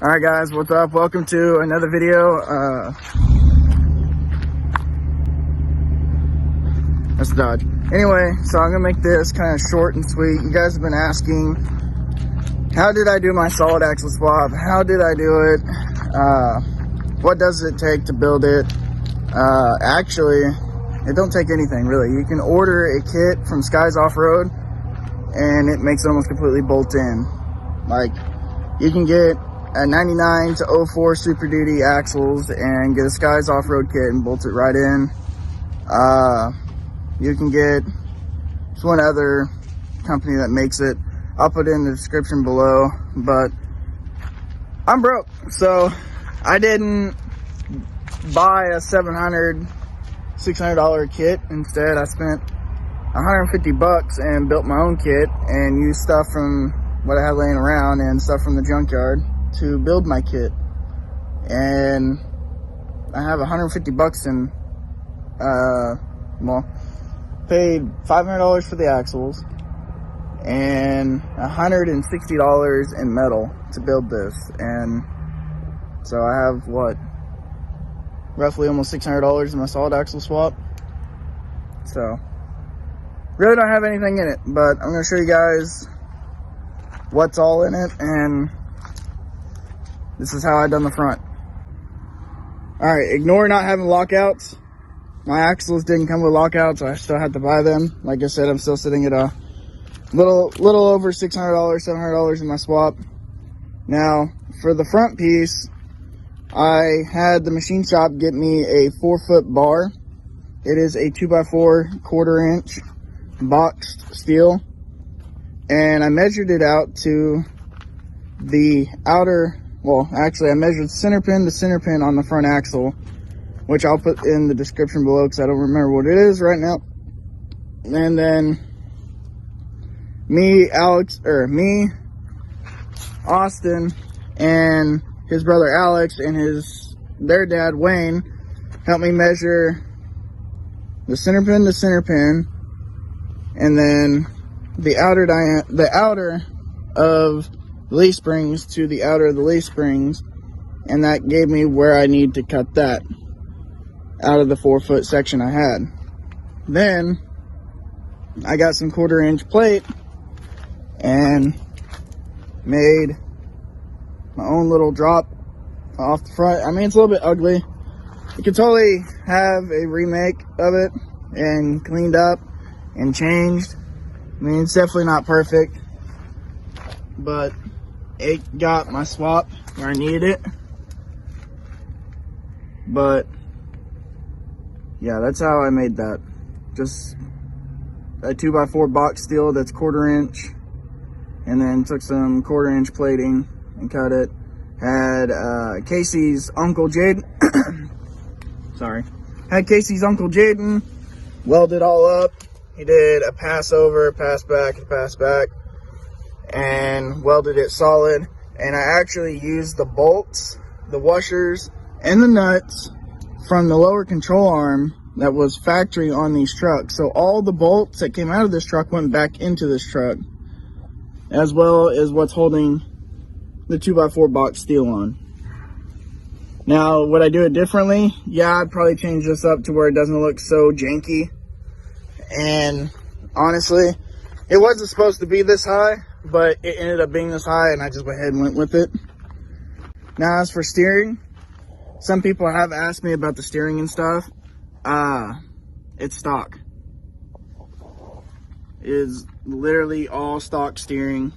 Alright guys, what's up? Welcome to another video. That's Dodge. Anyway, so I'm gonna make this kind of short and sweet. You guys have been asking, how did I do my solid axle swap? How did I do it? What does it take to build it? Actually, it don't take anything really. You can order a kit from Skies Off-Road and it makes it almost completely bolt in. Like, you can get a 99 to 04 Super Duty axles and get a Skies Off-Road kit and bolt it right in. You can get, there's one other company that makes it. I'll put it in the description below, but I'm broke, so I didn't buy a $600 kit. Instead, I spent 150 bucks and built my own kit and used stuff from what I had laying around and stuff from the junkyard to build my kit. And I have 150 bucks in, well, paid $500 for the axles and $160 in metal to build this. And so I have, what, roughly almost $600 in my solid axle swap. So really don't have anything in it, but I'm going to show you guys what's all in it, and this is how I done the front. Alright, ignore not having lockouts. My axles didn't come with lockouts, so I still had to buy them. Like I said, I'm still sitting at a little over $600, $700 in my swap. Now, for the front piece, I had the machine shop get me a 4-foot bar. It is a 2x4 1/4-inch boxed steel. And I measured it out to the outer, well, actually I measured center pin to center pin on the front axle, which I'll put in the description below because I don't remember what it is right now. And then me, Austin, and his brother Alex and their dad Wayne helped me measure the center pin to center pin, and then the outer of the leaf springs to the outer of the leaf springs, and that gave me where I need to cut that out of the 4-foot section I had. Then I got some 1/4-inch plate and made my own little drop off the front. I mean, it's a little bit ugly. You could totally have a remake of it and cleaned up and changed. I mean, it's definitely not perfect, but it got my swap where I needed it. But yeah, that's how I made that. Just a 2x4 box steel that's 1/4-inch, and then took some 1/4-inch plating and cut it. Had Casey's Uncle Jaden, had Casey's Uncle Jaden weld it all up. He did a pass over, pass back, and welded it solid. And I actually used the bolts, the washers, and the nuts from the lower control arm that was factory on these trucks. So all the bolts that came out of this truck went back into this truck, as well as what's holding the 2x4 box steel on. Now, would I do it differently? Yeah, I'd probably change this up to where it doesn't look so janky. And honestly, it wasn't supposed to be this high, but it ended up being this high, and I just went ahead and went with it. Now, as for steering, some people have asked me about the steering and stuff. It's stock. It is literally all stock steering.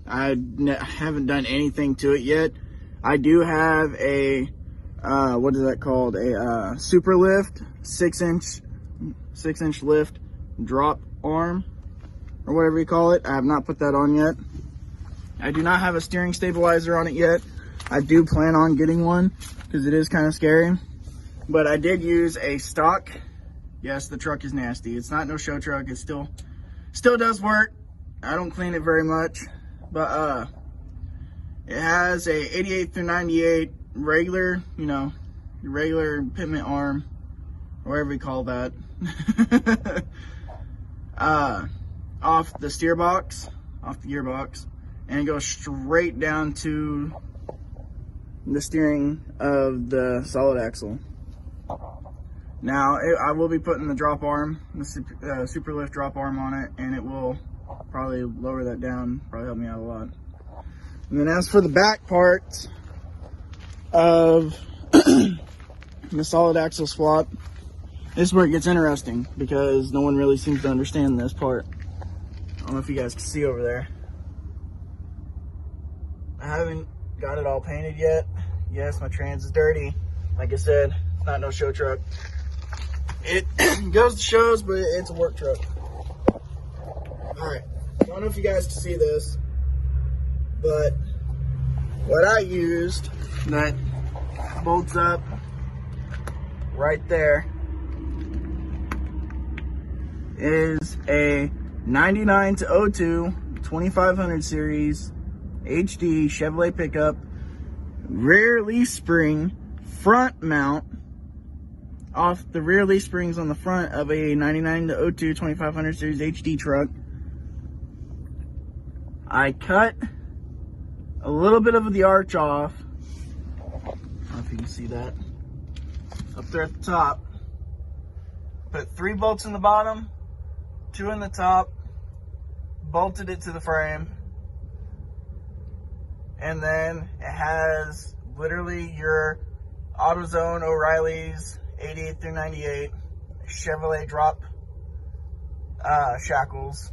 I haven't done anything to it yet. I do have a, what is that called? A super lift, 6-inch lift drop arm, or whatever you call it. I have not put that on yet. I do not have a steering stabilizer on it yet. I do plan on getting one because it is kind of scary. But I did use a stock. Yes, the truck is nasty. It's not no show truck. It still does work. I don't clean it very much, but it has a 88 through 98 regular, you know, regular pitment arm, or whatever you call that. Off the gearbox, and it goes straight down to the 1/4 inch the steering of the solid axle. Now, I will be putting the drop arm, the super lift drop arm on it, and it will probably lower that down, probably help me out a lot. And then as for the back parts of the solid axle swap, this is where it gets interesting because no one really seems to understand this part. I don't know if you guys can see over there. I haven't got it all painted yet. Yes, my trans is dirty. Like I said, it's not no show truck. It goes to shows, but it's a work truck. Alright, I don't know if you guys can see this, but what I used that bolts up right there is a 99 to 02 2500 series HD Chevrolet pickup, rear leaf spring, front mount off the rear leaf springs on the front of a 99 to 02 2500 series HD truck. I cut a little bit of the arch off. I don't know if you can see that. Up there at the top. Put 3 bolts in the bottom, 2 in the top, bolted it to the frame. And then it has literally your AutoZone O'Reilly's 88 through 98 Chevrolet drop shackles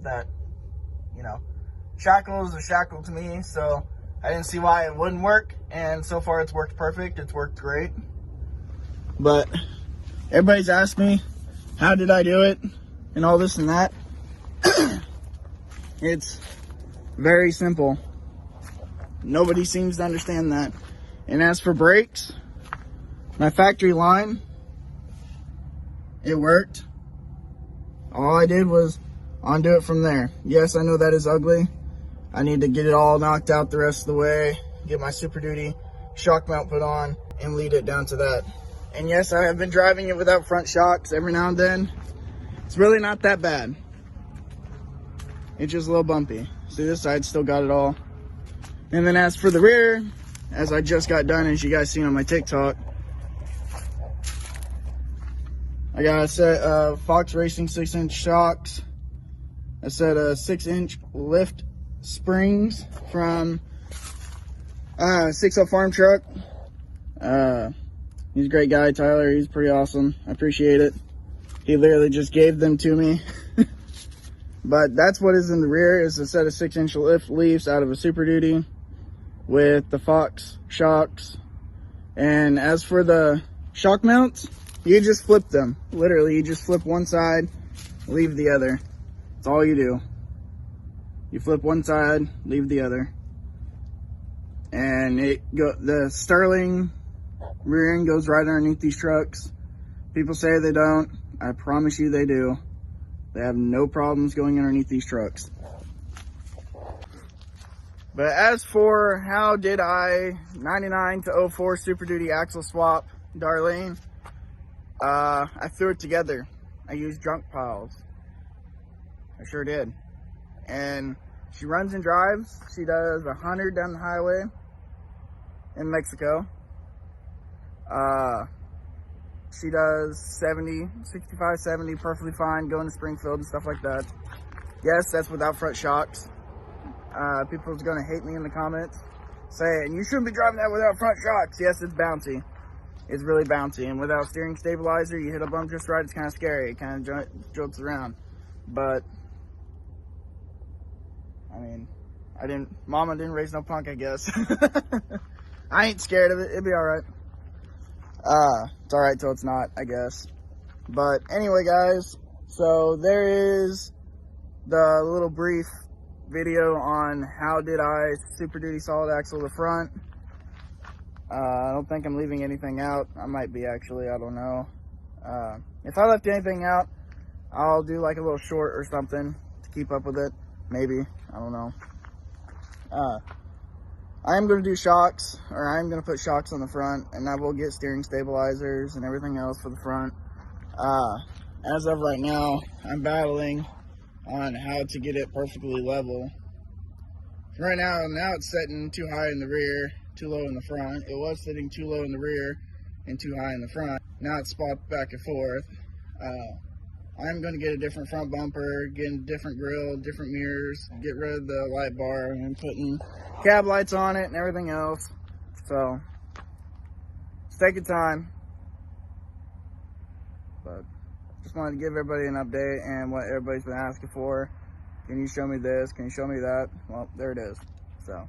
that, you know, shackles are shackle to me, so I didn't see why it wouldn't work, and so far it's worked perfect. It's worked great. But everybody's asked me, how did I do it, and all this and that. It's very simple. Nobody seems to understand that. And as for brakes, my factory line, it worked. All I did was undo it from there. Yes, I know that is ugly. I need to get it all knocked out the rest of the way, get my Super Duty shock mount put on, and lead it down to that. And yes, I have been driving it without front shocks every now and then. It's really not that bad. It's just a little bumpy. See, this side still got it all. And then as for the rear, as I just got done, as you guys seen on my TikTok, I got a set of Fox Racing 6-inch shocks, a set of 6-inch lift springs from 6-0 farm truck. He's a great guy, Tyler. He's pretty awesome. I appreciate it. He literally just gave them to me. But that's what is in the rear, is a set of 6-inch lift leaves out of a Super Duty with the Fox shocks. And as for the shock mounts, you just flip them. Literally, you just flip one side, leave the other. That's all you do. You flip one side, leave the other. And the Sterling rear end goes right underneath these trucks. People say they don't. I promise you they do. They have no problems going underneath these trucks. But as for how did I 99 to 04 Super Duty axle swap Darlene, I threw it together. I used junk piles. I sure did. And she runs and drives. She does 100 down the highway in Mexico. She does 70, 65, 70, perfectly fine, going to Springfield and stuff like that. Yes, that's without front shocks. People's gonna hate me in the comments, saying, you shouldn't be driving that without front shocks. Yes, it's bouncy. It's really bouncy. And without steering stabilizer, you hit a bump just right, it's kind of scary. It kind of jolts around. But, I mean, Mama didn't raise no punk, I guess. I ain't scared of it. It'll be alright. It's alright till it's not, I guess. But anyway, guys, so there is the little brief video on how did I Super Duty solid axle the front. I don't think I'm leaving anything out. I might be, actually, I don't know. If I left anything out, I'll do like a little short or something to keep up with it. Maybe, I don't know. I am going to do shocks, or I am going to put shocks on the front, and I will get steering stabilizers and everything else for the front. As of right now, I'm battling on how to get it perfectly level. Right now it's setting too high in the rear, too low in the front. It was sitting too low in the rear and too high in the front. Now it's swapped back and forth. I'm going to get a different front bumper, get a different grill, different mirrors, get rid of the light bar, and putting cab lights on it and everything else. So it's taking time, but just wanted to give everybody an update and what everybody's been asking for. Can you show me this? Can you show me that? Well, there it is. So